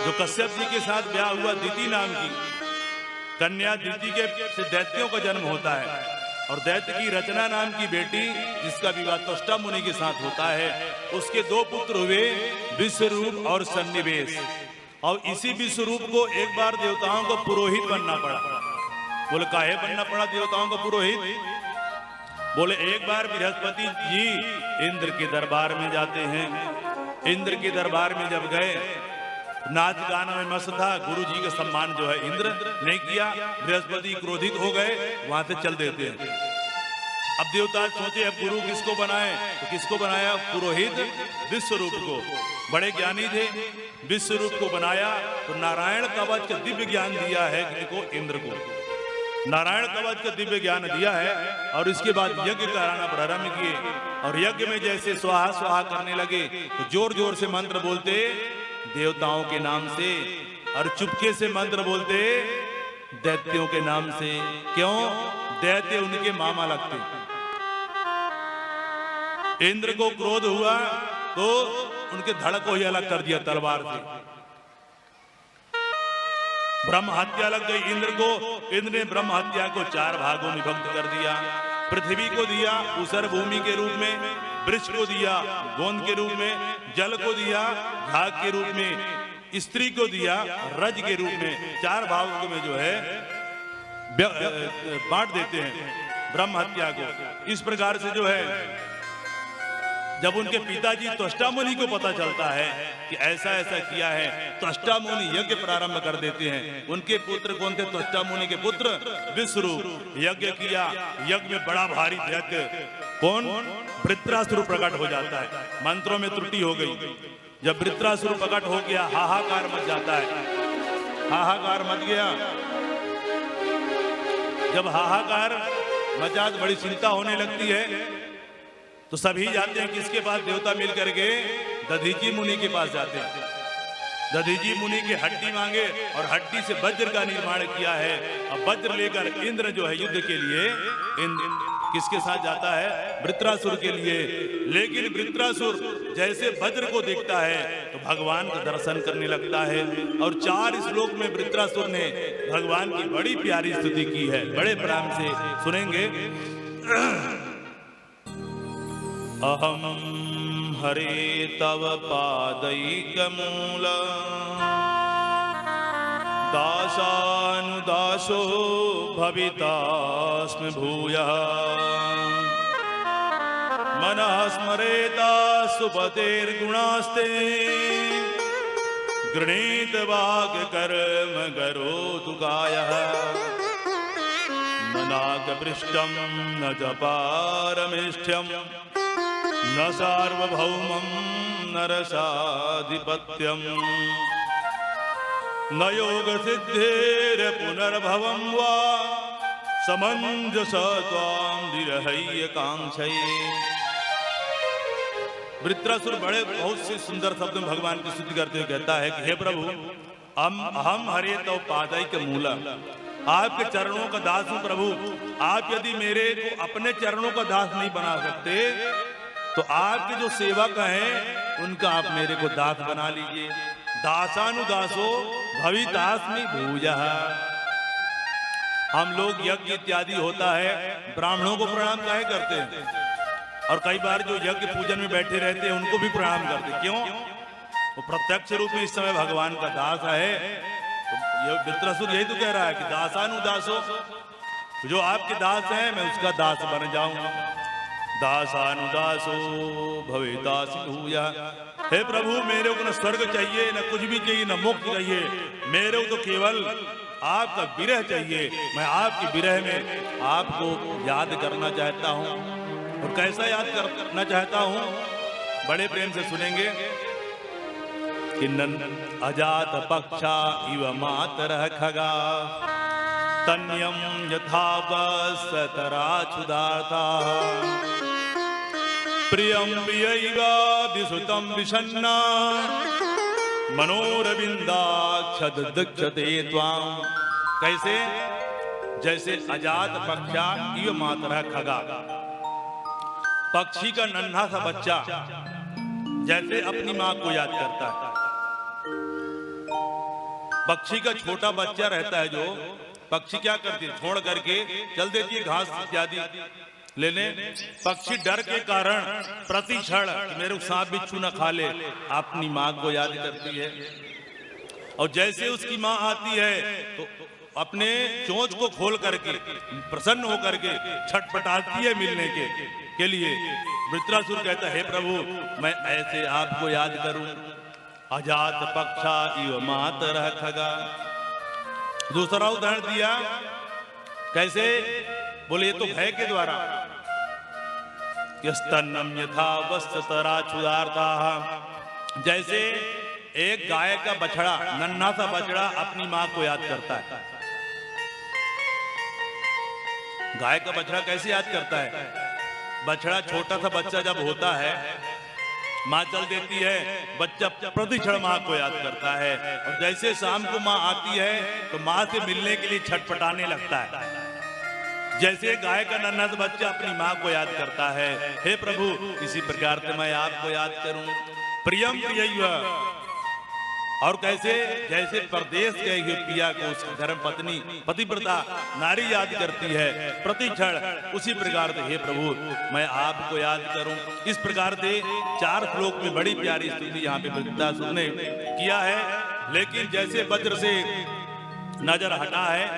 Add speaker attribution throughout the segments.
Speaker 1: जो कश्यप जी के साथ ब्याह हुआ दिति नाम की कन्या दिति के से दैत्यों का जन्म होता है, और दैत्य की रचना नाम की बेटी जिसका विवाह त्वष्टा मुनि के साथ होता है, उसके दो पुत्र हुए विश्वरूप और सन्निवेश। और इसी विश्वरूप को एक बार देवताओं को पुरोहित बनना पड़ा। बोले काहे बनना पड़ा देवताओं को पुरोहित? बोले एक बार बृहस्पति जी इंद्र के दरबार में जाते हैं। इंद्र के दरबार में जब गए, नाच गाना में मस्त था, गुरु जी का सम्मान जो है इंद्र नहीं किया, बृहस्पति क्रोधित हो गए, वहां से चल देते हैं। अब देवता सोचे अब गुरु किसको बनाए, तो किसको बनाया? पुरोहित विश्वरूप को। बड़े ज्ञानी थे, विश्वरूप को बनाया तो नारायण कवच का दिव्य ज्ञान दिया है इनको, इंद्र को नारायण कवच का दिव्य ज्ञान दिया है। और इसके बाद यज्ञ कराना प्रारंभ किए, और यज्ञ में जैसे स्वाहा स्वाहा करने लगे तो जोर जोर से मंत्र बोलते देवताओं के नाम से, और चुपके से मंत्र बोलते दैत्यों के नाम से। क्यों? दैत्य उनके मामा लगते। इंद्र को क्रोध हुआ तो उनके धड़ को ही अलग कर दिया तलवार से, ब्रह्म हत्या लग गई इंद्र को। इंद्र ने ब्रह्म हत्या को 4 भागों में विभक्त कर दिया। पृथ्वी को दिया ऊसर भूमि के रूप में, वृक्ष को दिया गोंद के रूप में, जल को दिया घाघ के रूप में, स्त्री को दिया रज के रूप में। 4 भागों में जो है बांट देते हैं ब्रह्म हत्या को। इस प्रकार से जो है जब उनके पिताजी त्वष्टा मुनि को पता चलता है कि ऐसा ऐसा किया है, त्वष्टा मुनि यज्ञ प्रारंभ कर देते हैं। उनके पुत्र कौन थे? त्वष्टा मुनि के पुत्र विश्वरूप। यज्ञ किया, यज्ञ में बड़ा भारी दैत्य कौन? वृत्रासुर प्रकट हो जाता है। मंत्रों में त्रुटि हो गई। जब वृत्रासुर प्रकट हो गया, हाहाकार मच जाता है। हाहाकार मच गया। जब हाहाकार मचा तो बड़ी चिंता होने लगती है, तो सभी जाते हैं किसके पास? देवता मिल करके दधीची मुनि के पास जाते हैं। दधीची मुनि की हड्डी मांगे और हड्डी से वज्र का निर्माण किया है। अब वज्र लेकर इंद्र जो है युद्ध के लिए किसके साथ जाता है? वृत्रासुर के लिए। लेकिन वृत्रासुर जैसे वज्र को देखता है तो भगवान का दर्शन करने लगता है, और 4 श्लोक में वृत्रासुर ने भगवान की बड़ी प्यारी स्तुति की है। बड़े प्रेम से सुनेंगे। अहम हरे तव पादैकमूल दासानुदासो भवितास्मि भूयः मनः स्मरेता सुपतेर्गुणास्ते गृणीत वाक् कर्म करोतु कायः मनाकपृष्ठं न च पारमेष्ठ्यं न सार्वभौमं न रसाधिपत्यं न योगसिद्धेर पुनर्भवं वा समंजस त्वां विरहय्य कांक्षये। वृत्रासुर बड़े बहुत से सुंदर शब्द में भगवान की स्तुति करते हुए कहता है कि हे प्रभु, हम हरे तव पादैक मूला, आपके चरणों का दास हूं प्रभु। आप यदि मेरे को अपने चरणों का दास नहीं बना सकते तो आपके जो सेवक हैं उनका आप मेरे को दास बना लीजिए। दासानुदासो भवितास्मि भूयः। हम लोग यज्ञ इत्यादि होता है, ब्राह्मणों को प्रणाम काहे करते हैं, और कई बार जो यज्ञ पूजन में बैठे रहते हैं उनको भी प्रणाम करते हैं। क्यों? वो प्रत्यक्ष रूप में इस समय भगवान का दास है। तो ये वृत्रासुर यही तो कह रहा है कि दासानुदासो, जो आपके दास हैं मैं उसका दास बन जाऊं। दासानुदासो भवितास्मि भूयः। हे प्रभु, मेरे को न स्वर्ग चाहिए, न कुछ भी चाहिए, न मोक्ष चाहिए, मेरे को तो केवल आपका विरह चाहिए। मैं आपकी विरह में आपको याद करना चाहता हूँ। और कैसा याद करना चाहता हूँ? बड़े प्रेम से सुनेंगे कि अजात पक्षा इव मातरः खगा तन्यम यथा वसतराचुदाता प्रियं प्रियैवा विसुतं विषन्ना मनोरविंदाक्षदक्षते त्वां। कैसे? जैसे अजात पक्षा इव मातरः खगा, पक्षी का नन्हा सा बच्चा जैसे अपनी माँ को याद करता है, पक्षी का छोटा बच्चा रहता है जो पक्षी क्या करती है, छोड़ करके चल देती है घास इत्यादि लेने। पक्षी डर के कारण प्रति क्षण मेरे को सांप बिच्छू न खा ले अपनी माँ को याद करती है, और जैसे उसकी माँ आती है तो अपने चोंच को खोल करके प्रसन्न होकर के छटपटाती है मिलने के लिए। वृत्रासुर कहता है, हे प्रभु मैं ऐसे आपको याद करूं, अजात पक्षा इव मातरः खगा। दूसरा उदाहरण दिया, कैसे बोले, ये तो भय के द्वारा, यस्तन्नम यथा वस्ततरा क्षुधार्ताः, जैसे एक गाय का बछड़ा, नन्हा सा बछड़ा अपनी माँ को याद करता है। गाय का बछड़ा कैसे याद करता है? बछड़ा छोटा सा बच्चा जब होता है, माँ चल देती है, बच्चा प्रतिक्षण माँ को याद करता है, और जैसे शाम को माँ आती है तो माँ से मिलने के लिए छटपटाने लगता है। जैसे गाय का नन्हा सा बच्चा अपनी माँ को याद करता है, हे प्रभु इसी प्रकार से मैं आपको याद करूं, प्रियम प्रियैव। और कैसे, जैसे परदेश गए हुए पिया को उसकी धर्म पत्नी पतिव्रता नारी याद करती है प्रतिक्षण, उसी प्रकार से हे प्रभु मैं आपको याद करूं। इस प्रकार से 4 श्लोक में बड़ी प्यारी स्तुति यहाँ पे वृत्रासुर ने किया है। लेकिन जैसे वज्र से नजर हटा है,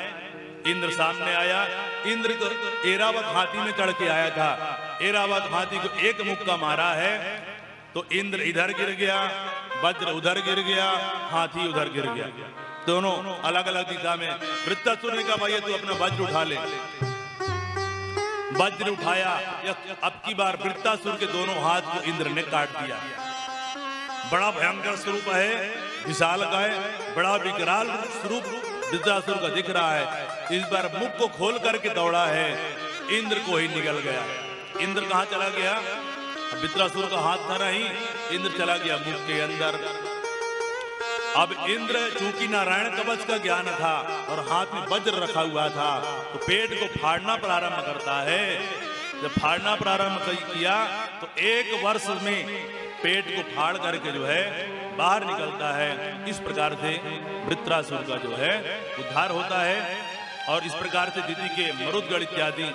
Speaker 1: इंद्र सामने आया। इंद्र को ऐरावत हाथी में चढ़ के आया था, ऐरावत हाथी को एक मुक्का मारा है तो इंद्र इधर गिर गया, वज्र उधर गिर गया, हाथी उधर गिर गया, दोनों अलग अलग दिशा में। वृत्रासुर ने कहा, भाई तू अपना वज्र उठा ले। वज्र उठाया, अब की बार वृत्रासुर के दोनों हाथ को इंद्र ने काट दिया। बड़ा भयंकर स्वरूप है, विशाल का है, बड़ा विकराल स्वरूप वृत्रासुर का दिख रहा है। इस बार मुख को खोल करके दौड़ा है, इंद्र को ही निगल गया। इंद्र कहाँ चला गया? वृत्रासुर का हाथ था नहीं, इंद्र चला गया मुख के अंदर। अब इंद्र चूंकि नारायण कवच का ज्ञान था और हाथ में वज्र रखा हुआ था, तो पेट को फाड़ना प्रारंभ करता है। जब फाड़ना प्रारंभ किया तो 1 वर्ष में पेट को फाड़ करके जो है बाहर निकलता है। इस प्रकार से वृत्रासुर का जो है उद्धार होता है। और इस प्रकार से दिति के मरुदगढ़ इत्यादि